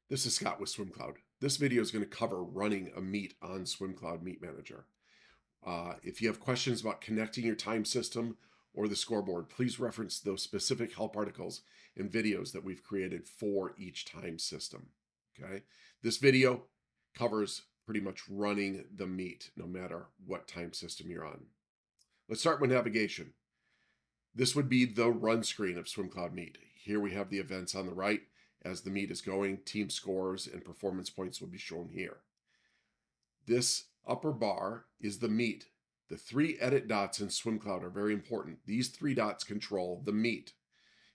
This is Scott with Swimcloud. This video is going to cover running a meet on Swimcloud Meet Manager. If you have questions about connecting your time system or the scoreboard, please reference those specific help articles and videos that we've created for each time system. Okay, this video covers pretty much running the meet, no matter what time system you're on. Let's start with navigation. This would be the run screen of Swimcloud Meet. Here we have the events on the right. As the meet is going, team scores and performance points will be shown here. This upper bar is the meet. The three edit dots in Swimcloud are very important. These three dots control the meet.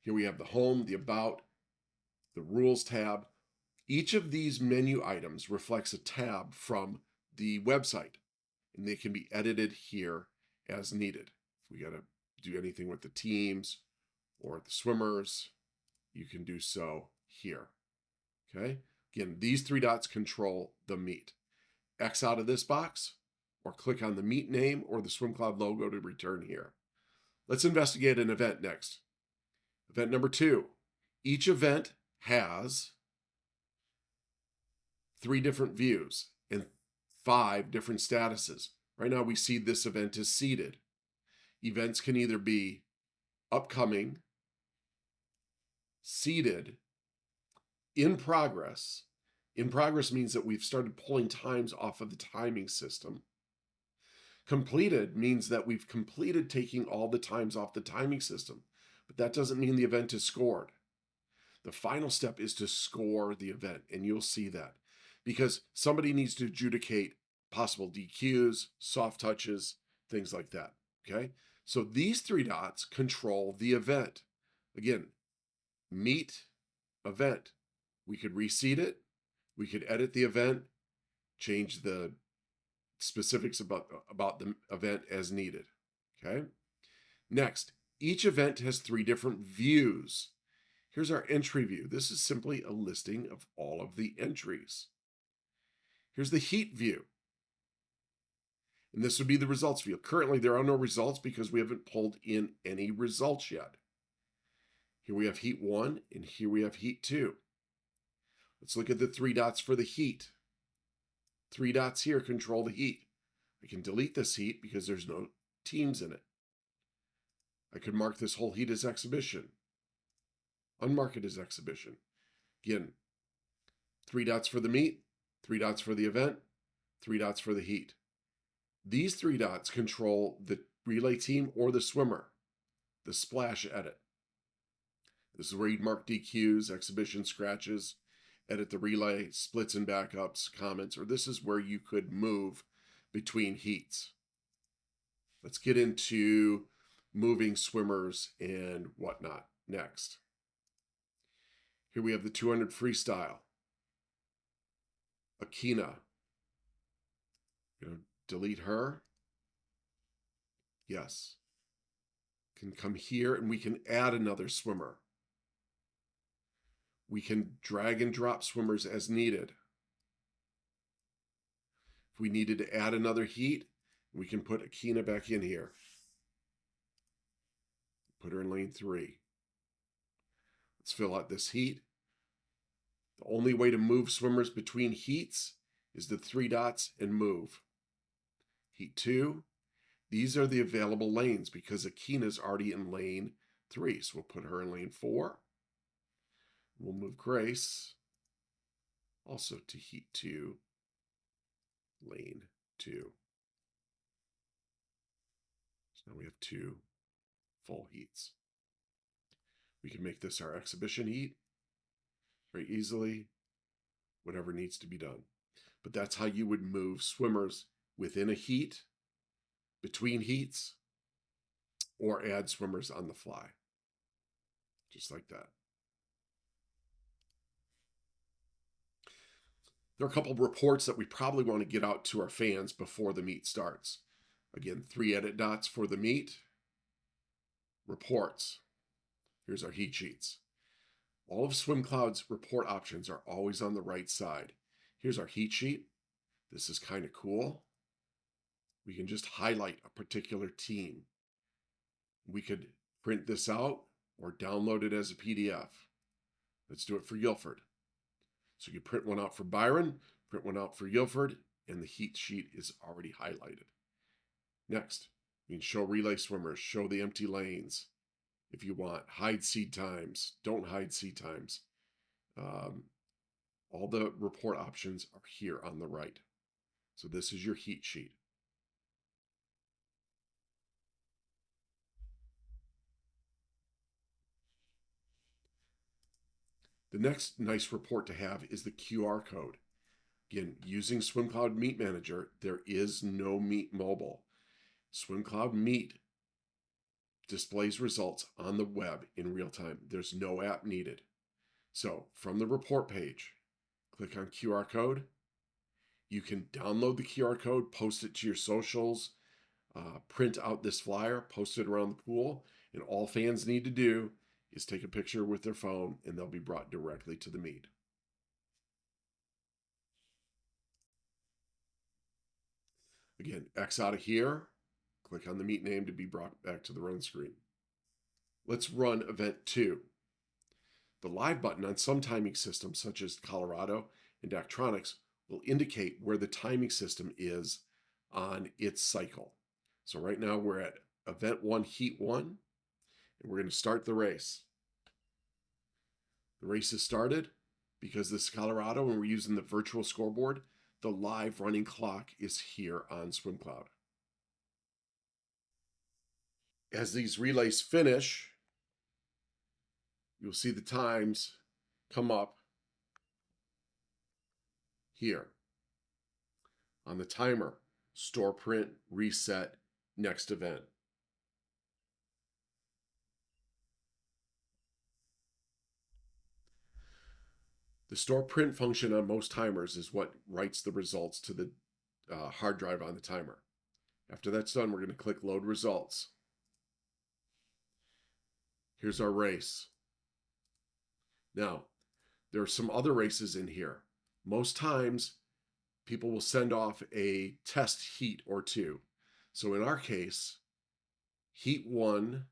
Here we have the home, the about, the rules tab. Each of these menu items reflects a tab from the website, and they can be edited here as needed. If we got to do anything with the teams or the swimmers, you can do so here. Okay, again, these three dots control the meet. X out of this box or click on the meet name or the Swimcloud logo to return here. Let's investigate an event next. Event number 2. Each event has 3 different views and 5 different statuses. Right now we see this event is seated. Events can either be upcoming, seated, in progress. In progress means that we've started pulling times off of the timing system. Completed means that we've completed taking all the times off the timing system, but that doesn't mean the event is scored. The final step is to score the event, and you'll see that because somebody needs to adjudicate possible DQs, soft touches, things like that. Okay, so these 3 dots control the event. Again, meet, event. We could reseat it. We could edit the event, change the specifics about the event as needed. Okay. Next, each event has 3 different views. Here's our entry view. This is simply a listing of all of the entries. Here's the heat view. And this would be the results view. Currently, there are no results because we haven't pulled in any results yet. Here we have heat 1 and here we have heat 2. Let's look at the 3 dots for the heat. 3 dots here control the heat. I can delete this heat because there's no teams in it. I could mark this whole heat as exhibition. Unmark it as exhibition. Again, 3 dots for the meet, 3 dots for the event, 3 dots for the heat. These 3 dots control the relay team or the swimmer, the splash edit. This is where you'd mark DQs, exhibition scratches, edit the relay, splits and backups, comments, or this is where you could move between heats. Let's get into moving swimmers and whatnot next. Here we have the 200 freestyle. Akina. Delete her. Yes. Can come here and we can add another swimmer. We can drag and drop swimmers as needed. If we needed to add another heat, we can put Akina back in here. Put her in lane 3. Let's fill out this heat. The only way to move swimmers between heats is the 3 dots and move. Heat 2. These are the available lanes because Akina's already in lane 3. So we'll put her in lane 4. We'll move Grace also to heat 2, lane 2. So now we have 2 full heats. We can make this our exhibition heat very easily, whatever needs to be done. But that's how you would move swimmers within a heat, between heats, or add swimmers on the fly. Just like that. There are a couple of reports that we probably want to get out to our fans before the meet starts. Again, 3 edit dots for the meet. Reports. Here's our heat sheets. All of Swimcloud's report options are always on the right side. Here's our heat sheet. This is kind of cool. We can just highlight a particular team. We could print this out or download it as a PDF. Let's do it for Guilford. So you print one out for Byron, print one out for Guilford, and the heat sheet is already highlighted. Next, you can show relay swimmers, show the empty lanes if you want, hide seed times, don't hide seed times. All the report options are here on the right. So this is your heat sheet. The next nice report to have is the QR code. Again, using Swimcloud Meet Manager, there is no Meet Mobile. Swimcloud Meet displays results on the web in real time. There's no app needed. So from the report page, click on QR code. You can download the QR code, post it to your socials, print out this flyer, post it around the pool, and all fans need to do is take a picture with their phone and they'll be brought directly to the meet. Again, X out of here, click on the meet name to be brought back to the run screen. Let's run event 2. The live button on some timing systems, such as Colorado and Daktronics, will indicate where the timing system is on its cycle. So right now we're at event 1, heat 1, and we're going to start the race. The race has started. Because this is Colorado and we're using the virtual scoreboard, the live running clock is here on Swimcloud. As these relays finish, you'll see the times come up here on the timer. Store print, reset, next event. The store print function on most timers is what writes the results to the hard drive on the timer. After that's done, we're going to click Load Results. Here's our race. Now, there are some other races in here. Most times, people will send off a test heat or 2. So in our case, heat 1,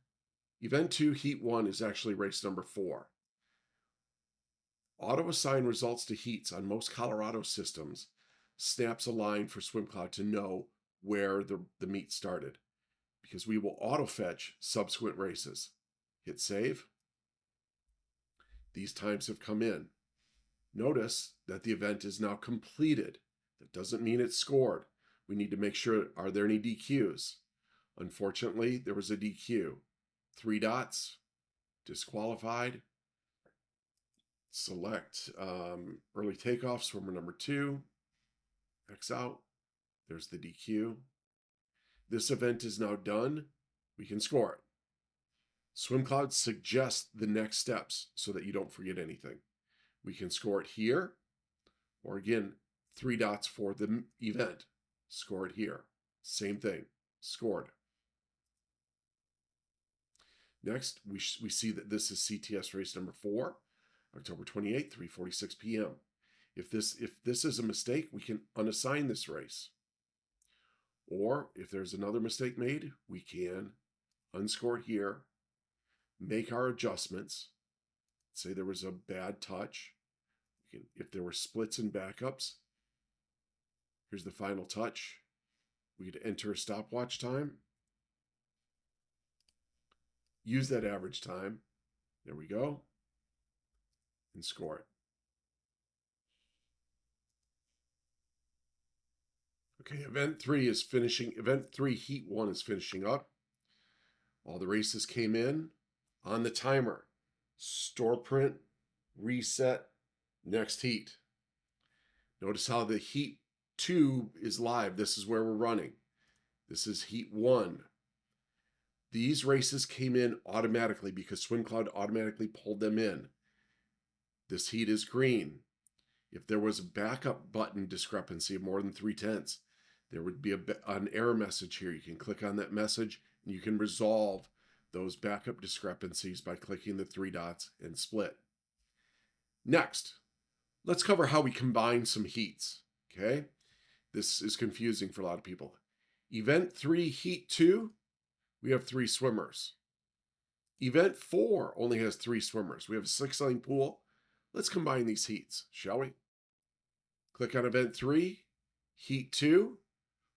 event 2, heat 1 is actually race number 4. Auto-assign results to heats on most Colorado systems snaps a line for Swimcloud to know where the meet started, because we will auto-fetch subsequent races. Hit save. These times have come in. Notice that the event is now completed. That doesn't mean it's scored. We need to make sure, are there any DQs? Unfortunately, there was a DQ. 3 dots, disqualified. Select early takeoff, swimmer number 2, X out, there's the DQ. This event is now done, we can score it. Swimcloud suggests the next steps so that you don't forget anything. We can score it here, or again, 3 dots for the event, score it here. Same thing, scored. Next, we see that this is CTS race number 4. October 28th, 3:46 p.m. If this is a mistake, we can unassign this race. Or if there's another mistake made, we can unscore it here, make our adjustments. Say there was a bad touch. If there were splits and backups, here's the final touch. We could enter a stopwatch time. Use that average time. There we go. And score it. Okay, event 3 is finishing. Event 3, heat 1 is finishing up. All the races came in on the timer. Store print, reset, next heat. Notice how the heat 2 is live. This is where we're running. This is heat 1. These races came in automatically because Swimcloud automatically pulled them in. This heat is green. If there was a backup button discrepancy of more than 3/10, there would be an error message here. You can click on that message and you can resolve those backup discrepancies by clicking the 3 dots and split. Next, let's cover how we combine some heats, okay? This is confusing for a lot of people. Event 3, heat 2, we have 3 swimmers. Event 4 only has 3 swimmers. We have a 6-lane pool. Let's combine these heats, shall we? Click on event 3, heat 2.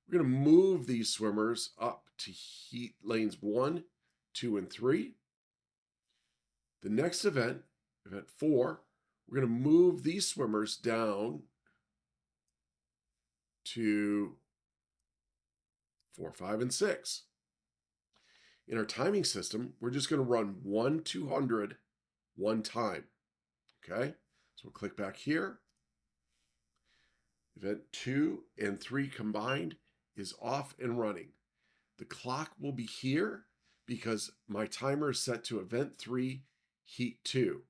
We're going to move these swimmers up to heat lanes 1, 2, and 3. The next event, event 4, we're going to move these swimmers down to 4, 5, and 6. In our timing system, we're just going to run 1 200 one time. Okay, so we'll click back here. Event 2 and 3 combined is off and running. The clock will be here because my timer is set to event 3, heat 2.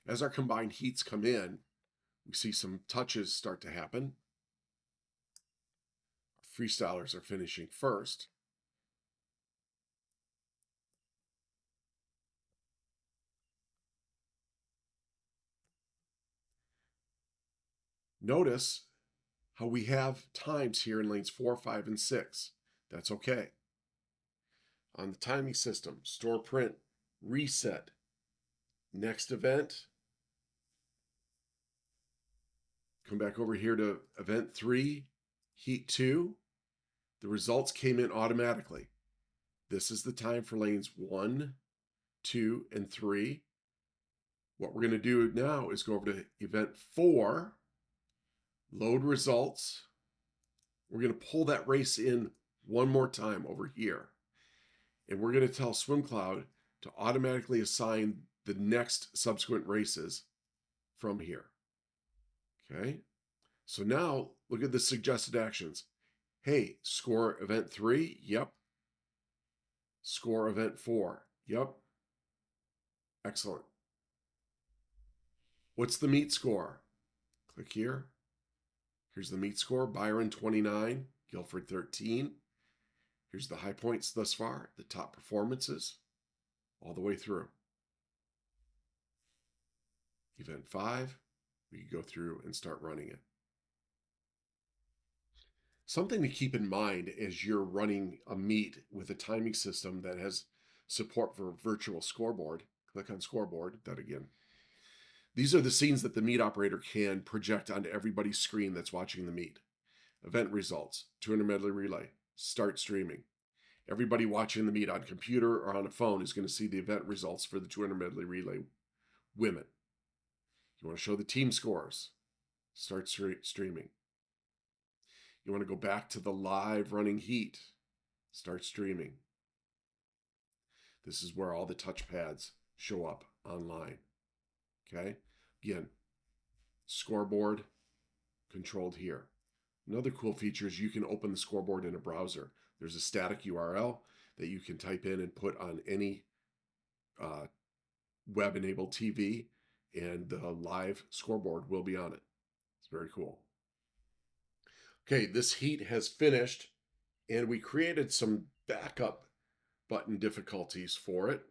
As our combined heats come in, we see some touches start to happen. Freestylers are finishing first. Notice how we have times here in lanes 4, 5, and 6. That's okay. On the timing system, store print, reset, next event. Come back over here to event 3, heat 2. The results came in automatically. This is the time for lanes 1, 2, and 3. What we're going to do now is go over to event 4, load results. We're going to pull that race in one more time over here. And we're going to tell Swimcloud to automatically assign the next subsequent races from here. Okay, so now look at the suggested actions. Hey, score event 3, yep. Score event 4, yep. Excellent. What's the meet score? Click here. Here's the meet score, Byron 29, Guilford 13. Here's the high points thus far, the top performances, all the way through. Event 5, we can go through and start running it. Something to keep in mind as you're running a meet with a timing system that has support for virtual scoreboard. Click on scoreboard, that again. These are the scenes that the meet operator can project onto everybody's screen that's watching the meet. Event results, 200 medley relay, start streaming. Everybody watching the meet on computer or on a phone is going to see the event results for the 200 medley relay women. You want to show the team scores, start streaming. You want to go back to the live running heat, start streaming. This is where all the touchpads show up online. Okay, again, scoreboard controlled here. Another cool feature is you can open the scoreboard in a browser. There's a static URL that you can type in and put on any web-enabled TV, and the live scoreboard will be on it. It's very cool. Okay, this heat has finished, and we created some backup button difficulties for it.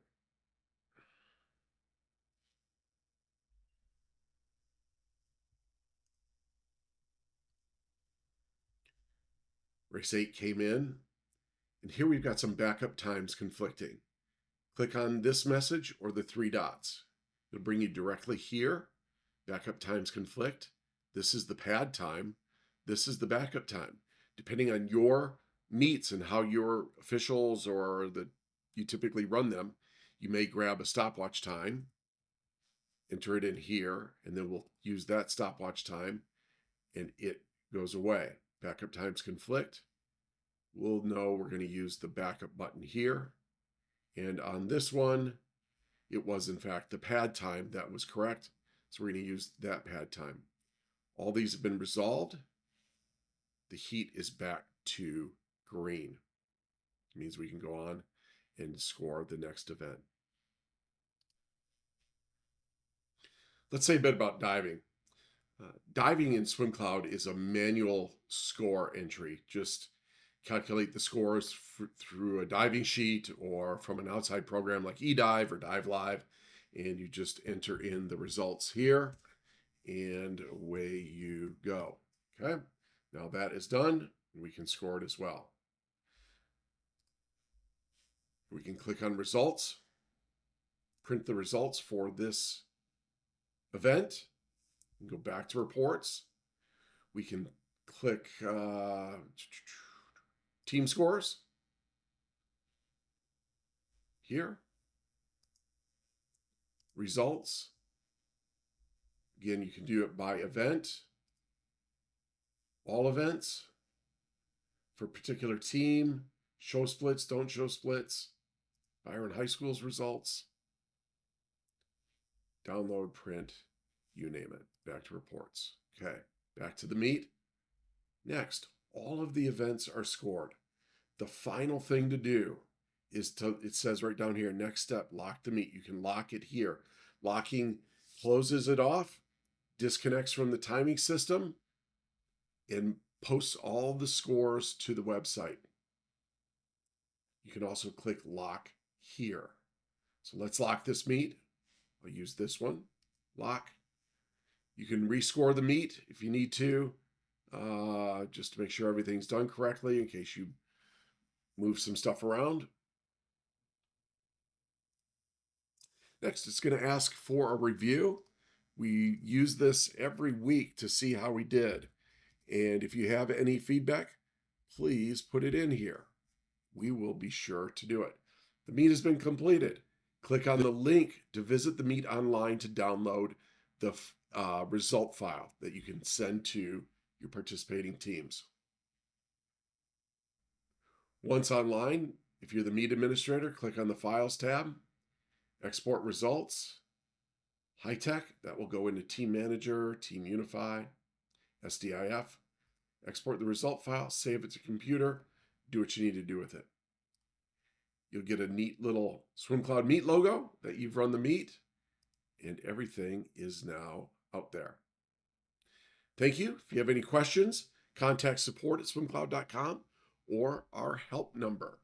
Race 8 came in, and here we've got some backup times conflicting. Click on this message or the 3 dots. It'll bring you directly here. Backup times conflict. This is the pad time. This is the backup time. Depending on your meets and how your officials or you typically run them, you may grab a stopwatch time, enter it in here, and then we'll use that stopwatch time, and it goes away. Backup times conflict. We'll know we're going to use the backup button here. And on this one, it was in fact the pad time that was correct. So we're going to use that pad time. All these have been resolved. The heat is back to green. It means we can go on and score the next event. Let's say a bit about diving. Diving in Swimcloud is a manual score entry. Just calculate the scores through a diving sheet or from an outside program like eDive or Dive Live, and you just enter in the results here, and away you go. Okay, now that is done, we can score it as well. We can click on results, print the results for this event, and go back to reports. We can click team scores here, results. Again, you can do it by event, all events, for particular team, show splits, don't show splits, Byron High School's results, download, print, you name it. Back to reports. Okay, back to the meet. Next, all of the events are scored. The final thing to do is it says right down here, next step, lock the meet. You can lock it here. Locking closes it off, disconnects from the timing system, and posts all the scores to the website. You can also click lock here. So let's lock this meet. I'll use this one, lock. You can rescore the meet if you need to, just to make sure everything's done correctly in case you move some stuff around. Next, it's going to ask for a review. We use this every week to see how we did. And if you have any feedback, please put it in here. We will be sure to do it. The meet has been completed. Click on the link to visit the meet online to download the result file that you can send to your participating teams. Once online, if you're the meet administrator, click on the Files tab, Export Results, High Tech, that will go into Team Manager, Team Unify, SDIF. Export the result file, save it to computer, do what you need to do with it. You'll get a neat little Swimcloud Meet logo that you've run the meet, and everything is now out there. Thank you. If you have any questions, contact support@swimcloud.com or our help number